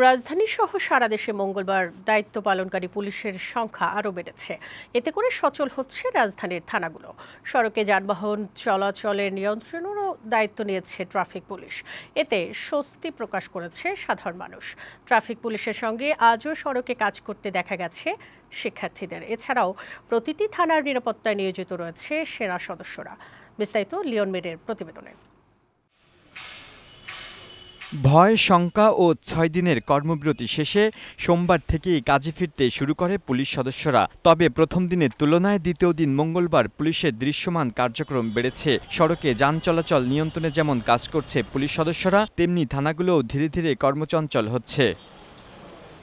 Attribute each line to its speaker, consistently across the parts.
Speaker 1: রাজধানীসহ সারা দেশে মঙ্গলবার দায়িত্ব পালনকারী পুলিশের সংখ্যা আরও বেড়েছে। এতে করে সচল হচ্ছে রাজধানীর থানাগুলো। সড়কে যানবাহন চলাচলের নিয়ন্ত্রণেরও দায়িত্ব নিয়েছে ট্রাফিক পুলিশ। এতে স্বস্তি প্রকাশ করেছে সাধারণ মানুষ। ট্রাফিক পুলিশের সঙ্গে আজও সড়কে কাজ করতে দেখা গেছে শিক্ষার্থীদের। এছাড়াও প্রতিটি থানার নিরাপত্তায় নিয়োজিত রয়েছে সেনা সদস্যরা। বিস্তারিত লিওন মিরের প্রতিবেদনে।
Speaker 2: ভয়, শঙ্কা ও ৬ দিনের কর্মবিরতি শেষে সোমবার থেকেই কাজে ফিরতে শুরু করে পুলিশ সদস্যরা। তবে প্রথম দিনের তুলনায় দ্বিতীয় দিন মঙ্গলবার পুলিশের দৃশ্যমান কার্যক্রম বেড়েছে। সড়কে যান চলাচল নিয়ন্ত্রণে যেমন কাজ করছে পুলিশ সদস্যরা, তেমনি থানাগুলোও ধীরে ধীরে কর্মচঞ্চল হচ্ছে।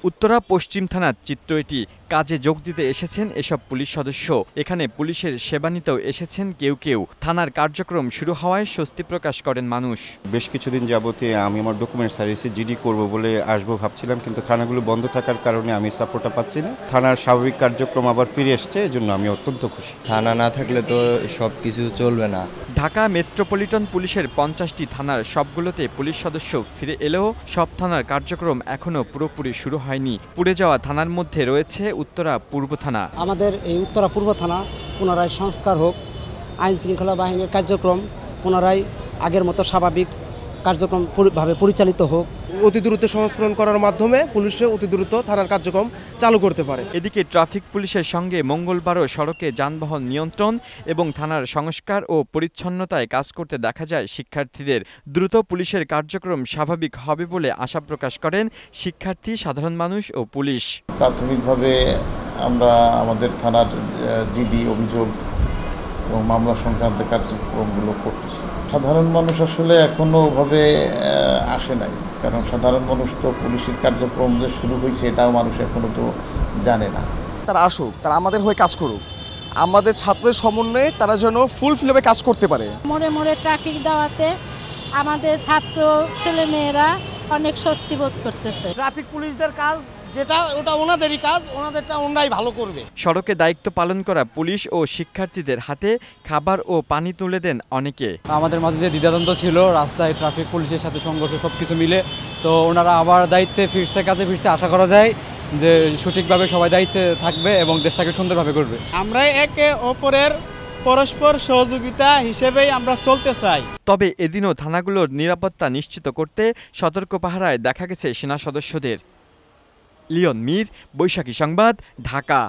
Speaker 2: উত্তরা পশ্চিম থানার চিত্র এটি। কাজে যোগ দিতে এসেছেন এসব পুলিশ সদস্য। এখানে পুলিশের সেবা নিতেও এসেছেন কেউ কেউ। থানার কার্যক্রম শুরু হওয়ায় স্বস্তি প্রকাশ করেন মানুষ।
Speaker 3: বেশ কিছুদিন যাবতীয় আমি আমার ডকুমেন্ট সার্ভিসে জিডি করব বলে আসবো ভাবছিলাম, কিন্তু থানাগুলো বন্ধ থাকার কারণে আমি সাপোর্টটা পাচ্ছি না। থানার স্বাভাবিক কার্যক্রম আবার ফিরে এসছে, এজন্য আমি অত্যন্ত খুশি।
Speaker 4: থানা না থাকলে তো সব কিছু চলবে না।
Speaker 2: ঢাকা মেট্রোপলিটন পুলিশের ৫০টি থানার সবগুলোতে পুলিশ সদস্য ফিরে এলেও সব থানার কার্যক্রম এখনও পুরোপুরি শুরু হয়নি। পুড়ে যাওয়া থানার মধ্যে রয়েছে উত্তরা পূর্ব থানা।
Speaker 5: আমাদের এই উত্তরা পূর্ব থানা পুনরায় সংস্কার হোক, আইন শৃঙ্খলা বাহিনীর কার্যক্রম পুনরায় আগের মতো স্বাভাবিক কার্যক্রমভাবে পরিচালিত হোক।
Speaker 6: অতি দ্রুত সংস্করণ করার মাধ্যমে পুলিশে অতি দ্রুত থানার কার্যক্রম চালু করতে পারে।
Speaker 2: এদিকে ট্রাফিক পুলিশের সঙ্গে মঙ্গলবারও সড়কে যানবাহন নিয়ন্ত্রণ এবং থানার সংস্কার ও পরিচ্ছন্নতায় কাজ করতে দেখা যায় শিক্ষার্থীদের। দ্রুত পুলিশের কার্যক্রম স্বাভাবিক হবে বলে আশা প্রকাশ করেন শিক্ষার্থী, সাধারণ মানুষ ও পুলিশ।
Speaker 7: প্রাথমিকভাবে আমরা আমাদের থানার জিডি, অভিযোগ এবং মামলা সংক্রান্ত কার্যক্রমগুলো করতেছি। সাধারণ মানুষ আসলে এখনো ওভাবে আসে নাই, কারণ সাধারণ মানুষ তো পুলিশের কার্যক্রম যে শুরু হয়েছে এটাও মানুষ এখনো তো জানে না।
Speaker 8: তারা আসুক, তারা আমাদের হয়ে কাজ করুক, আমাদের ছাত্রদের সমন্বয়ে তারা যেন ফুলফিলভাবে কাজ করতে পারে।
Speaker 9: মোড়ে মোড়ে ট্রাফিক দেওয়াতে আমাদের ছাত্র ছেলেমেয়েরা অনেক স্বস্তি বোধ করতেছে।
Speaker 6: ট্রাফিক পুলিশদের কাজ যেটা, ওটা ওনাদেরই কাজ, ওনাদেরটা ওনারাই ভালো করবে।
Speaker 2: সড়কে দায়িত্ব পালন করা পুলিশ ও শিক্ষার্থীদের হাতে খাবার ও পানি তুলে দেন অনেকে।
Speaker 10: আমাদের মাঝে যে দ্বিধাদ্বন্দ্ব ছিল, রাস্তায় ট্রাফিক পুলিশের সাথে সংঘর্ষ সবকিছু মিলে, তো ওনারা আবার দায়িত্বে ফিরছে, কাজে ফিরছে। আশা করা যায় যে সঠিকভাবে সবাই দায়িত্বে থাকবে এবং দেশটাকে সুন্দরভাবে করবে।
Speaker 11: আমরা একে অপরের পরস্পর সহযোগিতা হিসেবেই আমরা চলতে চাই।
Speaker 2: তবে এদিনও থানাগুলোর নিরাপত্তা নিশ্চিত করতে সতর্ক পাহারায় দেখা গেছে সেনা সদস্যদের। লিওন মির, বৈশাখী সংবাদ, ঢাকা।